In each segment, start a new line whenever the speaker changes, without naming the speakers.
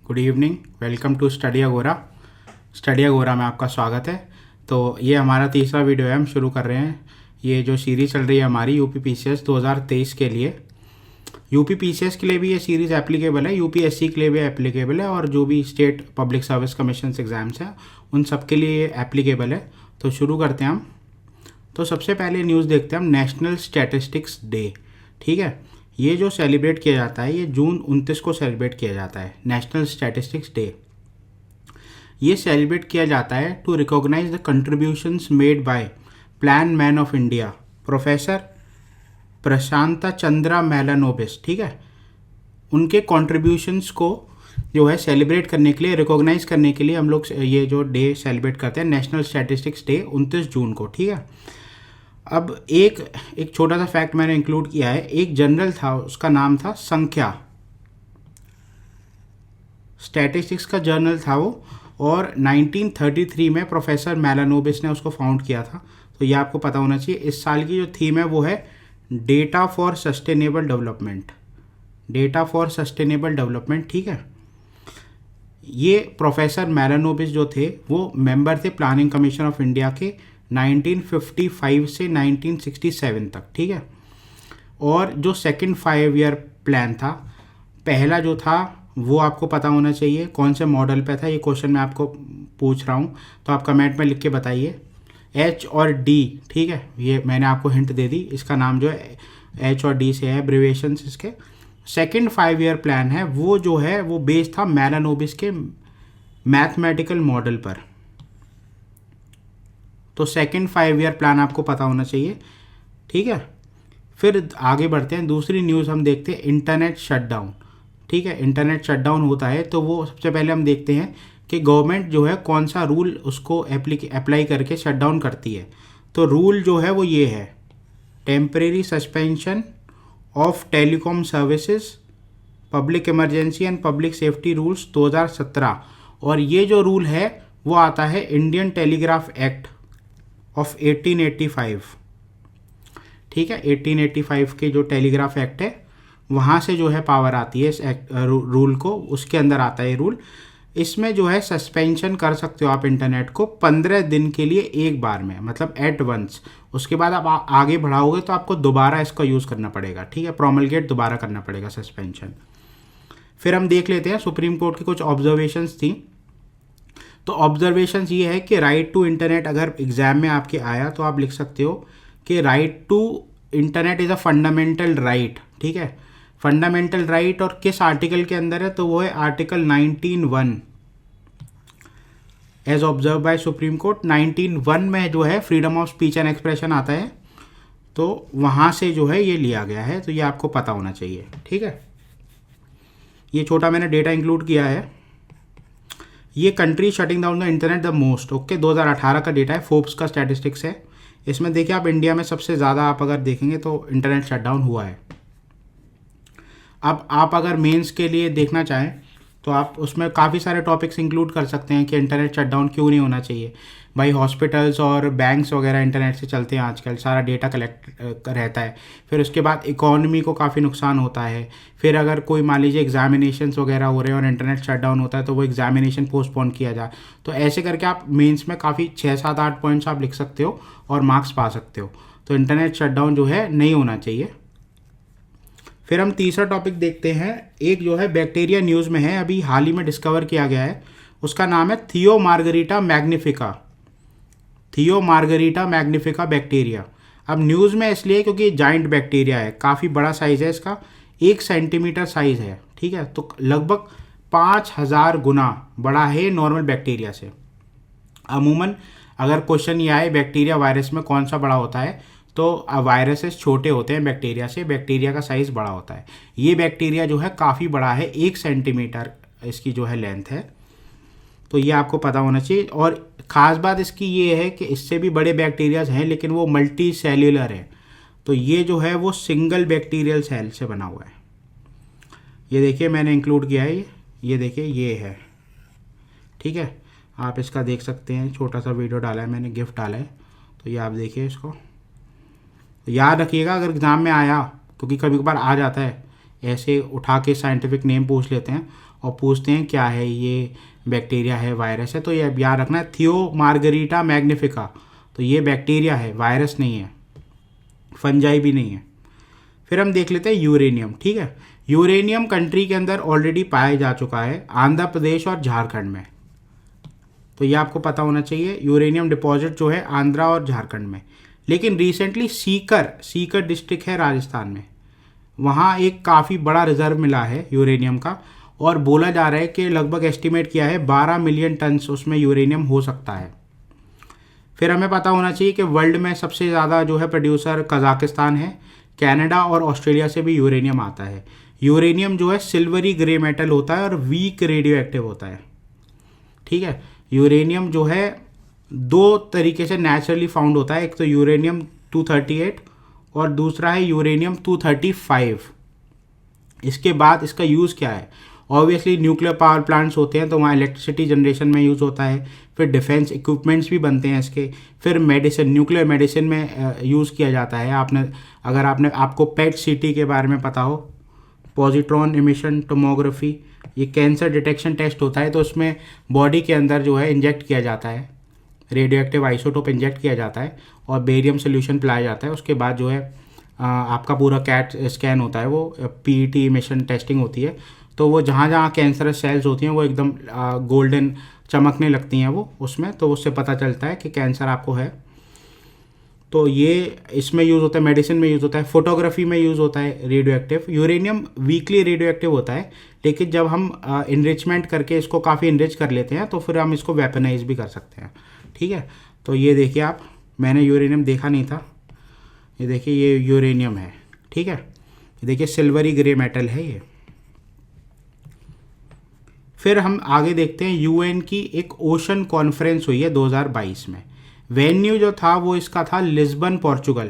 Good evening, welcome to study agora. Study agora में आपका स्वागत है। तो ये हमारा तीसरा वीडियो है, हम शुरू कर रहे हैं। ये जो सीरीज़ चल रही है हमारी यूपी पीसीएस 2023 के लिए, यूपी पीसीएस के लिए भी ये सीरीज़ एप्लीकेबल है, यूपीएससी के लिए भी एप्लीकेबल है, और जो भी state public service commission exams हैं उन सब के लिए ये एप्लीकेबल है। तो शुरू करते हैं हम। तो सबसे पहले न्यूज़ देखते हैं हम, नेशनल स्टैटिस्टिक्स डे। ठीक है, ये जो सेलिब्रेट किया जाता है, ये जून 29 को सेलिब्रेट किया जाता है, नेशनल स्टैटिस्टिक्स डे। ये सेलिब्रेट किया जाता है to recognise the contributions made by plan man of India professor Prashanta Chandra Mahalanobis. ठीक है, उनके कंट्रीब्यूशंस को जो है सेलिब्रेट करने के लिए, रिकॉग्नाइज करने के लिए हम लोग ये जो डे सेलिब्रेट करते हैं, नेशनल स्टैटिस्टिक्स डे 29 जून को। ठीक है, अब एक छोटा सा फैक्ट मैंने इंक्लूड किया है। एक जनरल था, उसका नाम था संख्या, स्टैटिस्टिक्स का जर्नल था वो, और 1933 में प्रोफेसर मेलानोबिस ने उसको फाउंड किया था। तो ये आपको पता होना चाहिए। इस साल की जो थीम है वो है data for sustainable development, data for sustainable development. ठीक है, ये प्रोफेसर मेलानोबिस जो थे वो मेंबर थे प्लानिंग कमीशन ऑफ इंडिया के 1955 से 1967 तक। ठीक है, और जो सेकंड 5 ईयर प्लान था, पहला जो था वो आपको पता होना चाहिए कौन से मॉडल पे था। ये क्वेश्चन मैं आपको पूछ रहा हूँ, तो आप कमेंट में लिख के बताइए, एच और डी। ठीक है, ये मैंने आपको हिंट दे दी, इसका नाम जो है एच और डी से है, एब्रिविएशंस इसके। सेकंड 5 ईयर प्लान है वो जो है वो बेस्ड था मेलानोबिस के मैथमेटिकल मॉडल पर। तो सेकंड 5 ईयर प्लान आपको पता होना चाहिए। ठीक है, फिर आगे बढ़ते हैं। दूसरी न्यूज़ हम देखते हैं, इंटरनेट शटडाउन। ठीक है, इंटरनेट शटडाउन होता है तो वो सबसे पहले हम देखते हैं कि गवर्नमेंट जो है कौन सा रूल उसको अप्लाई करके शटडाउन करती है। तो रूल जो है वो ये है, temporary suspension of telecom services, public emergency and public safety rules 2017। और ये जो रूल है वो आता है इंडियन टेलीग्राफ एक्ट ऑफ 1885। ठीक है, 1885 के जो टेलीग्राफ एक्ट है वहाँ से जो है पावर आती है इस रूल को, उसके अंदर आता है ये रूल। इसमें जो है सस्पेंशन कर सकते हो आप इंटरनेट को 15 दिन के लिए एक बार में, मतलब एट वंस। उसके बाद आप आगे बढ़ाओगे तो आपको दोबारा इसका यूज़ करना पड़ेगा। ठीक है, प्रोमलगेट दोबारा करना पड़ेगा सस्पेंशन। फिर हम देख लेते हैं सुप्रीम कोर्ट की कुछ ऑब्जर्वेशंस थी। तो ऑब्जर्वेशंस ये है कि राइट टू इंटरनेट अगर एग्जाम में आपके आया तो आप लिख सकते हो कि right to internet is a fundamental right. ठीक है, फंडामेंटल राइट और किस आर्टिकल के अंदर है, तो वो है article 19(1) as observe by supreme court. 19(1) में जो है freedom of speech and expression आता है, तो वहाँ से जो है ये लिया गया है। तो ये आपको पता होना चाहिए। ठीक है, ये छोटा मैंने डेटा इंक्लूड किया है। ये country shutting down the internet the most, okay, 2018 का डेटा है, फोर्ब्स का स्टैटिस्टिक्स है। इसमें देखिए आप, इंडिया में सबसे ज़्यादा आप अगर देखेंगे तो इंटरनेट शटडाउन हुआ है। अब आप अगर मेंस के लिए देखना चाहें तो आप उसमें काफ़ी सारे टॉपिक्स इंक्लूड कर सकते हैं कि इंटरनेट शटडाउन क्यों नहीं होना चाहिए। भाई हॉस्पिटल्स और बैंक्स वगैरह इंटरनेट से चलते हैं आजकल, सारा डेटा कलेक्ट रहता है। फिर उसके बाद इकोनॉमी को काफ़ी नुकसान होता है। फिर अगर कोई मान लीजिए एग्जामिनेशंस वगैरह हो रहे हैं और इंटरनेट शटडाउन होता है तो वो एग्जामिनेशन पोस्टपोन किया जाए। तो ऐसे करके आप मेंस में काफ़ी 6, 7, 8 पॉइंट्स आप लिख सकते हो और मार्क्स पा सकते हो। तो इंटरनेट शटडाउन जो है नहीं होना चाहिए। फिर हम तीसरा टॉपिक देखते हैं, एक जो है बैक्टीरिया न्यूज़ में है, अभी हाल ही में डिस्कवर किया गया है। उसका नाम है थियो मार्गरीटा मैग्निफिका, थियो मार्गरीटा मैग्निफिका बैक्टीरिया। अब न्यूज़ में इसलिए क्योंकि जाइंट बैक्टीरिया है, काफ़ी बड़ा साइज़ है इसका, 1 सेंटीमीटर साइज़ है। ठीक है, तो लगभग 5000 गुना बड़ा है नॉर्मल बैक्टीरिया से। अमूमन अगर क्वेश्चन ये आए बैक्टीरिया वायरस में कौन सा बड़ा होता है, तो वायरसेस छोटे होते हैं बैक्टीरिया से, बैक्टीरिया का साइज़ बड़ा होता है। ये बैक्टीरिया जो है काफ़ी बड़ा है, 1 सेंटीमीटर इसकी जो है लेंथ है। तो ये आपको पता होना चाहिए। और ख़ास बात इसकी ये है कि इससे भी बड़े बैक्टीरियाज हैं लेकिन वो मल्टी सेल्यूलर है। तो ये जो है वो सिंगल बैक्टीरियल सेल से बना हुआ है। ये देखिए मैंने इंक्लूड किया है, ये देखिए ये है। ठीक है, आप इसका देख सकते हैं, छोटा सा वीडियो डाला है मैंने, गिफ्ट डाला है। तो ये आप देखिए इसको, याद रखिएगा अगर एग्ज़ाम में आया, क्योंकि कभी कभार आ जाता है ऐसे उठा के साइंटिफिक नेम पूछ लेते हैं और पूछते हैं क्या है ये, बैक्टीरिया है, वायरस है। तो ये याद रखना है, थियो मार्गरीटा मैग्निफिका, तो ये बैक्टीरिया है, वायरस नहीं है, फंजाई भी नहीं है। फिर हम देख लेते हैं यूरेनियम। ठीक है, यूरेनियम कंट्री के अंदर ऑलरेडी पाया जा चुका है, आंध्र प्रदेश और झारखंड में। तो ये आपको पता होना चाहिए, यूरेनियम डिपॉजिट जो है आंध्रा और झारखंड में। लेकिन रिसेंटली सीकर डिस्ट्रिक्ट है राजस्थान में, वहाँ एक काफ़ी बड़ा रिजर्व मिला है यूरेनियम का, और बोला जा रहा है कि लगभग एस्टिमेट किया है 12 मिलियन टन उसमें यूरेनियम हो सकता है। फिर हमें पता होना चाहिए कि वर्ल्ड में सबसे ज़्यादा जो है प्रोड्यूसर कजाकिस्तान है, कनाडा और ऑस्ट्रेलिया से भी यूरेनियम आता है। यूरेनियम जो है सिल्वरी ग्रे मेटल होता है और वीक रेडियो एक्टिव होता है। ठीक है, यूरेनियम जो है दो तरीके से नेचुरली फाउंड होता है, एक तो यूरेनियम 238 और दूसरा है यूरेनियम 235। इसके बाद इसका यूज़ क्या है, ऑब्वियसली न्यूक्लियर पावर प्लांट्स होते हैं तो वहाँ इलेक्ट्रिसिटी जनरेशन में यूज़ होता है। फिर डिफेंस इक्विपमेंट्स भी बनते हैं इसके। फिर मेडिसिन, न्यूक्लियर मेडिसिन में यूज़ किया जाता है। अगर आपको पेट सिटी के बारे में पता हो, पॉजिट्रॉन इमिशन टोमोग्राफी, ये कैंसर डिटेक्शन टेस्ट होता है, तो उसमें बॉडी के अंदर जो है इंजेक्ट किया जाता है, रेडियो एक्टिव आइसोटोप इंजेक्ट किया जाता है और बेरियम सोल्यूशन पिलाया जाता है। उसके बाद जो है आपका पूरा कैट स्कैन होता है, वो पीईटी इमिशन टेस्टिंग होती है। तो वो जहाँ जहाँ कैंसरस सेल्स होती हैं वो एकदम गोल्डन चमकने लगती हैं वो उसमें, तो उससे पता चलता है कि कैंसर आपको है। तो ये इसमें यूज़ होता है, मेडिसिन में यूज़ होता है, फोटोग्राफी में यूज़ होता है radio active. Uranium weekly radio active होता है, लेकिन जब हम इनरिचमेंट करके इसको काफ़ी इनरिच कर लेते हैं तो फिर हम इसको वेपनाइज भी कर सकते हैं। ठीक है, तो ये देखिए आप, मैंने यूरेनियम देखा नहीं था, ये देखिए ये यूरेनियम है। ठीक है, ये देखिए सिल्वरी ग्रे मेटल है ये। फिर हम आगे देखते हैं, यूएन की एक ओशन कॉन्फ्रेंस हुई है 2022 में। वेन्यू जो था वो इसका था लिस्बन, पोर्चुगल।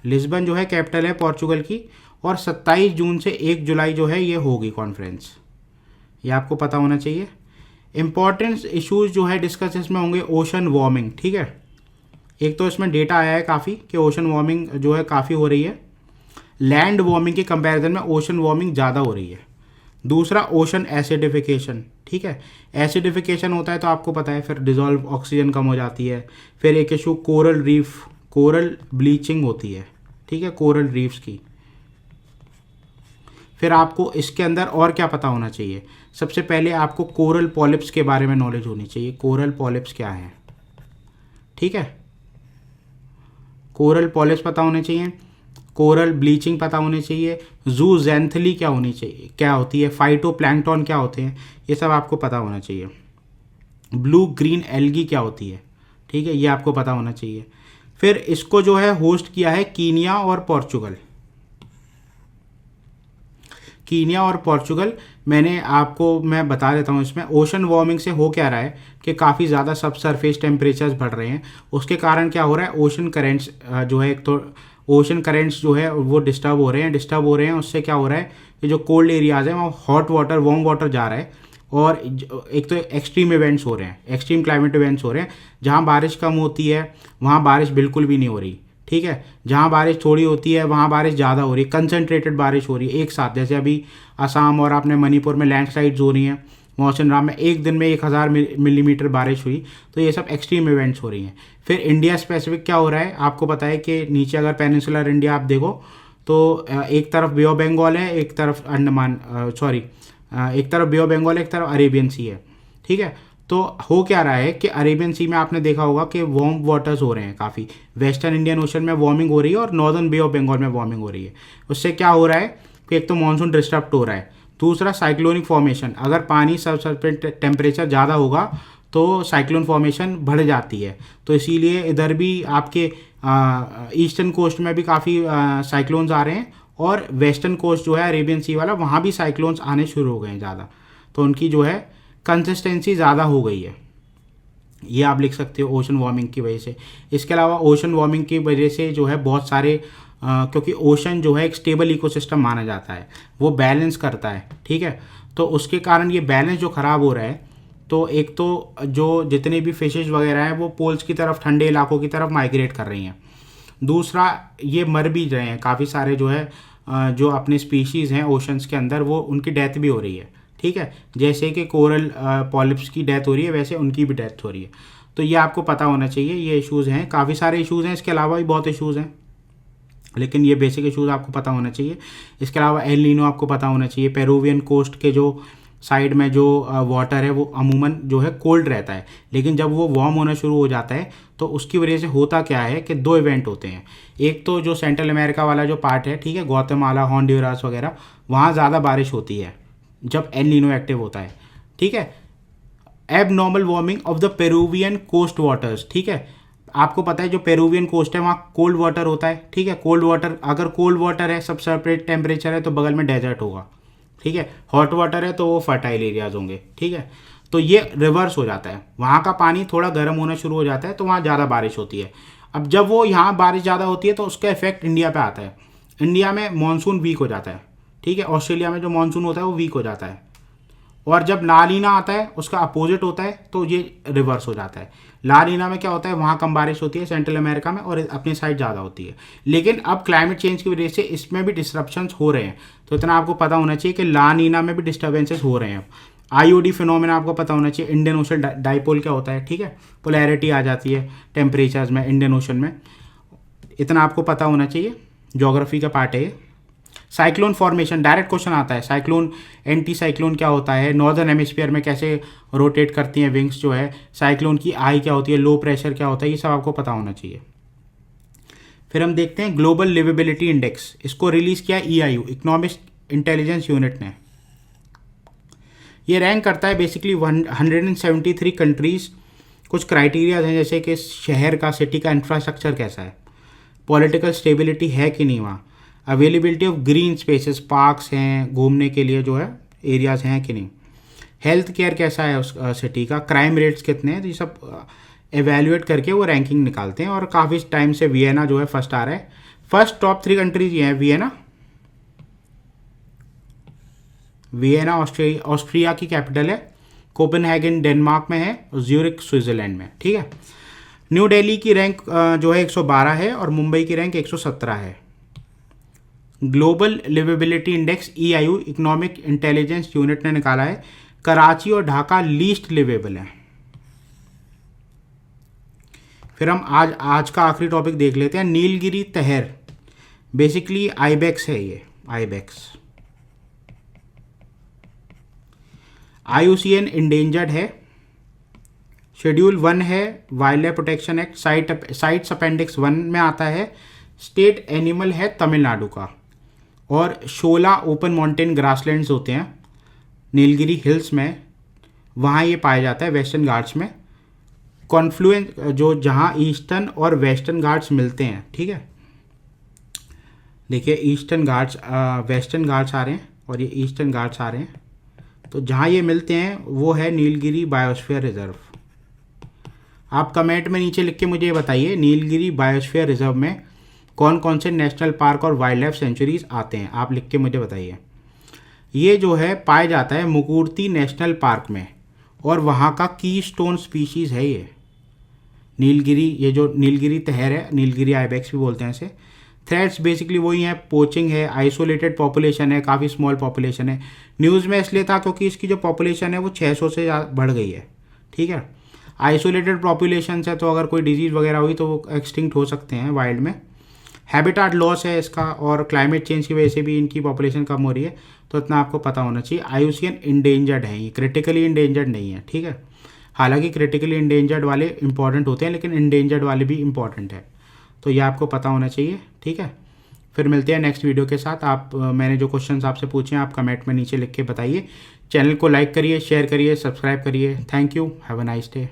लिस्बन जो है कैपिटल है पोर्चुगल की, और 27 जून से 1 जुलाई जो है ये होगी कॉन्फ्रेंस, ये आपको पता होना चाहिए। इम्पॉर्टेंट इश्यूज जो है डिस्कस इसमें होंगे, ओशन वार्मिंग। ठीक है, एक तो इसमें डेटा आया है काफ़ी कि ओशन वार्मिंग जो है काफ़ी हो रही है, लैंड वार्मिंग के कंपैरिजन में ओशन वार्मिंग ज़्यादा हो रही है। दूसरा ओशन एसिडिफिकेशन। ठीक है, एसिडिफिकेशन होता है तो आपको पता है फिर डिजॉल्व ऑक्सीजन कम हो जाती है। फिर एक issue coral reef, coral bleaching होती है। ठीक है, कोरल रीफ्स की। फिर आपको इसके अंदर और क्या पता होना चाहिए, सबसे पहले आपको कोरल पॉलिप्स के बारे में नॉलेज होनी चाहिए। कोरल पॉलिप्स क्या है, ठीक है, कोरल पॉलिप्स पता होने चाहिए, कोरल ब्लीचिंग पता होनी चाहिए, जूजेंथली क्या होनी चाहिए, क्या होती है, फाइटोप्लैंक्टन क्या होते हैं, ये सब आपको पता होना चाहिए। ब्लू ग्रीन एल्गी क्या होती है, ठीक है, ये आपको पता होना चाहिए। फिर इसको जो है होस्ट किया है कीनिया और पोर्चुगल। कीनिया और पोर्चुगल, मैं बता देता हूँ इसमें ओशन वार्मिंग से हो क्या रहा है कि काफ़ी ज़्यादा सब सरफेस टेम्परेचर्स बढ़ रहे हैं। उसके कारण क्या हो रहा है, ओशन करेंट्स जो है, एक तो ओशन करेंट्स जो है वो डिस्टर्ब हो रहे हैं। उससे क्या हो रहा है कि जो कोल्ड एरियाज़ हैं वहाँ हॉट वाटर, वार्म वाटर जा रहा है, और एक तो एक्सट्रीम इवेंट्स हो रहे हैं, एक्सट्रीम क्लाइमेट इवेंट्स हो रहे हैं। जहाँ बारिश कम होती है वहाँ बारिश बिल्कुल भी नहीं हो रही, ठीक है, जहाँ बारिश थोड़ी होती है वहाँ बारिश ज़्यादा हो रही है, कंसनट्रेटेड बारिश हो रही है एक साथ। जैसे अभी असम और आपने मणिपुर में लैंडस्लाइड्स हो रही हैं, मौसम में एक दिन में 1000 मिलीमीटर बारिश हुई, तो ये सब एक्सट्रीम इवेंट्स हो रही हैं। फिर इंडिया स्पेसिफिक क्या हो रहा है, आपको पता है कि नीचे अगर पेनिनसुलर इंडिया आप देखो तो एक तरफ बे ऑफ बंगाल है, एक तरफ एक तरफ बे ऑफ बंगाल है, एक तरफ अरेबियन सी है, ठीक है। तो हो क्या रहा है कि अरेबियन सी में आपने देखा होगा कि वार्म वाटर्स हो रहे हैं काफ़ी, वेस्टर्न इंडियन ओशन में वार्मिंग हो रही है और नॉर्दर्न बे ऑफ बंगाल में वार्मिंग हो रही है। उससे क्या हो रहा है कि एक तो मानसून डिस्टर्ब हो रहा है, दूसरा साइक्लोनिक फॉर्मेशन, अगर पानी सरफेस टेम्परेचर ज़्यादा होगा तो साइक्लोन फॉर्मेशन बढ़ जाती है। तो इसीलिए इधर भी आपके ईस्टर्न कोस्ट में भी काफ़ी साइक्लोन्स आ रहे हैं, और वेस्टर्न कोस्ट जो है अरेबियन सी वाला, वहाँ भी साइक्लोन्स आने शुरू हो गए हैं ज़्यादा, तो उनकी जो है कंसिस्टेंसी ज़्यादा हो गई है। ये आप लिख सकते हो ओशन वार्मिंग की वजह से। इसके अलावा ओशन वार्मिंग की वजह से जो है बहुत सारे क्योंकि ओशन जो है एक स्टेबल इकोसिस्टम माना जाता है, वो बैलेंस करता है, ठीक है। तो उसके कारण ये बैलेंस जो ख़राब हो रहा है, तो एक तो जो जितने भी फिशेज वगैरह हैं वो पोल्स की तरफ, ठंडे इलाकों की तरफ माइग्रेट कर रही हैं। दूसरा ये मर भी रहे हैं काफ़ी सारे जो है जो अपने स्पीशीज़ हैं ओशंस के अंदर, वो उनकी डेथ भी हो रही है, ठीक है। जैसे कि कोरल पॉलिप्स की डेथ हो रही है, वैसे उनकी भी डेथ हो रही है। तो ये आपको पता होना चाहिए। ये इश्यूज़ हैं, काफ़ी सारे इश्यूज़ हैं, इसके अलावा भी बहुत इश्यूज़ हैं, लेकिन ये बेसिक इश्यूज़ आपको पता होना चाहिए। इसके अलावा एल नीनो आपको पता होना चाहिए। पेरुवियन कोस्ट के जो साइड में जो वाटर है वो अमूमन जो है कोल्ड रहता है, लेकिन जब वो वार्म होना शुरू हो जाता है तो उसकी वजह से होता क्या है कि दो इवेंट होते हैं। एक तो जो सेंट्रल अमेरिका वाला जो पार्ट है, ठीक है, ग्वाटेमाला, होंडुरास वगैरह, वहाँ ज़्यादा बारिश होती है जब एल नीनो एक्टिव होता है, ठीक है। Abnormal warming of the Peruvian coast waters, ठीक है। आपको पता है जो पेरुवियन कोस्ट है वहाँ कोल्ड वाटर होता है, ठीक है। कोल्ड वाटर, अगर कोल्ड वाटर है, सब सेपरेट टेम्परेचर है, तो बगल में डेजर्ट होगा, ठीक है। हॉट वाटर है तो वो फर्टाइल एरियाज होंगे, ठीक है। तो ये रिवर्स हो जाता है, वहाँ का पानी थोड़ा गर्म होना शुरू हो जाता है तो वहाँ ज़्यादा बारिश होती है। अब जब वो यहाँ बारिश ज़्यादा होती है तो उसका इफेक्ट इंडिया पे आता है। इंडिया में मानसून वीक हो जाता है, ठीक है। ऑस्ट्रेलिया में जो मानसून होता है वो वीक हो जाता है। और जब ला नीना आता है उसका अपोजिट होता है, तो ये रिवर्स हो जाता है। ला नीना में क्या होता है, वहाँ कम बारिश होती है सेंट्रल अमेरिका में, और अपनी साइड ज़्यादा होती है। लेकिन अब क्लाइमेट चेंज की वजह से इसमें भी डिस्ट्रप्शंस हो रहे हैं, तो इतना आपको पता होना चाहिए कि ला नीना में भी डिस्टर्बेंसेस हो रहे हैं। आईओडी फिनोमेना आपको पता होना चाहिए। इंडियन ओशन डाइपोल क्या होता है, ठीक है, पोलैरिटी आ जाती है टेम्परेचर्स में इंडियन ओशन में, इतना आपको पता होना चाहिए। ज्योग्राफी का पार्ट है ये। साइक्लोन फॉर्मेशन, डायरेक्ट क्वेश्चन आता है। साइक्लोन, एंटी साइक्लोन क्या होता है, नॉर्दर्न हेमिस्फीयर में कैसे रोटेट करती हैं विंग्स जो है, साइक्लोन की आई क्या होती है, लो प्रेशर क्या होता है, ये सब आपको पता होना चाहिए। फिर हम देखते हैं ग्लोबल लिवेबिलिटी इंडेक्स। इसको रिलीज किया EIU, इकोनॉमिक इंटेलिजेंस यूनिट ने। ये रैंक करता है बेसिकली 173 कंट्रीज। कुछ क्राइटेरिया हैं, जैसे कि शहर का, सिटी का इंफ्रास्ट्रक्चर कैसा है, पॉलिटिकल स्टेबिलिटी है कि नहीं वहाँ, availability of green spaces, parks हैं घूमने के लिए जो है, एरियाज़ हैं कि नहीं, हेल्थ केयर कैसा है उस सिटी का, क्राइम रेट्स कितने हैं, तो ये सब एवेल्यूएट करके वो रैंकिंग निकालते हैं। और काफ़ी टाइम से वियना जो है फर्स्ट आ रहा है। फर्स्ट टॉप 3 कंट्रीज ये हैं, वियना ऑस्ट्रिया की कैपिटल है, कोपेनहेगन डेनमार्क में है, और ज्यूरिक स्विट्जरलैंड में, ठीक है। न्यू दिल्ली की रैंक जो है 112 है, और मुंबई की रैंक 117 है। Global liveability index EIU, economic intelligence unit ने निकाला है। कराची और ढाका लीस्ट लिवेबल है। फिर हम आज का आखिरी टॉपिक देख लेते हैं, नीलगिरी तहर। बेसिकली आइबेक्स है ये, आइबेक्स IUCN इंडेंजर्ड है। शेड्यूल 1 है wild life protection act, sites appendix 1 में आता है। स्टेट एनिमल है तमिलनाडु का। और 16 ओपन माउंटेन ग्रासलैंड्स होते हैं नीलगिरी हिल्स में, वहाँ ये पाया जाता है वेस्टर्न घाट्स में। कॉन्फ्लुएंस जो जहाँ ईस्टर्न और वेस्टर्न घाट्स मिलते हैं, ठीक है। देखिए ईस्टर्न घाट्स, वेस्टर्न घाट्स आ रहे हैं और ये ईस्टर्न घाट्स आ रहे हैं, तो जहाँ ये मिलते हैं वो है नीलगिरी बायोस्फीयर रिजर्व। आप कमेंट में नीचे लिख के मुझे बताइए नीलगिरी बायोस्फीयर रिजर्व में कौन कौन से नेशनल पार्क और वाइल्ड लाइफ सेंचुरीज आते हैं, आप लिख के मुझे बताइए। ये जो है पाया जाता है मुकुर्ती नेशनल पार्क में, और वहाँ का कीस्टोन स्पीशीज़ है ये नीलगिरी। ये जो नीलगिरी तहर है, नीलगिरी आइबेक्स भी बोलते हैं इसे। थ्रेट्स बेसिकली वही हैं, पोचिंग है, आइसोलेटेड पॉपुलेशन है, काफ़ी स्मॉल पॉपुलेशन है। न्यूज़ में इसलिए था क्योंकि इसकी जो पॉपुलेशन है वो 600 से बढ़ गई है, ठीक है। आइसोलेटेड पॉपुलेशन है, तो अगर कोई डिजीज़ वगैरह हुई तो वो एक्सटिंक्ट हो सकते हैं वाइल्ड में। हैबिटाट लॉस है इसका, और क्लाइमेट चेंज की वजह से भी इनकी पॉपुलेशन कम हो रही है, तो इतना आपको पता होना चाहिए। IUCN इंडेंजर्ड है, ये क्रिटिकली इंडेंजर्ड नहीं है, ठीक है। हालांकि क्रिटिकली इंडेंजर्ड वाले इंपॉर्टेंट होते हैं, लेकिन इंडेंजर्ड वाले भी इंपॉर्टेंट है, तो ये आपको पता होना चाहिए, ठीक है। फिर मिलते हैं नेक्स्ट वीडियो के साथ। आप मैंने जो क्वेश्चंस आपसे पूछे हैं आप कमेंट में नीचे लिख के बताइए। चैनल को लाइक करिए, शेयर करिए, सब्सक्राइब करिए। Thank you, have a nice day.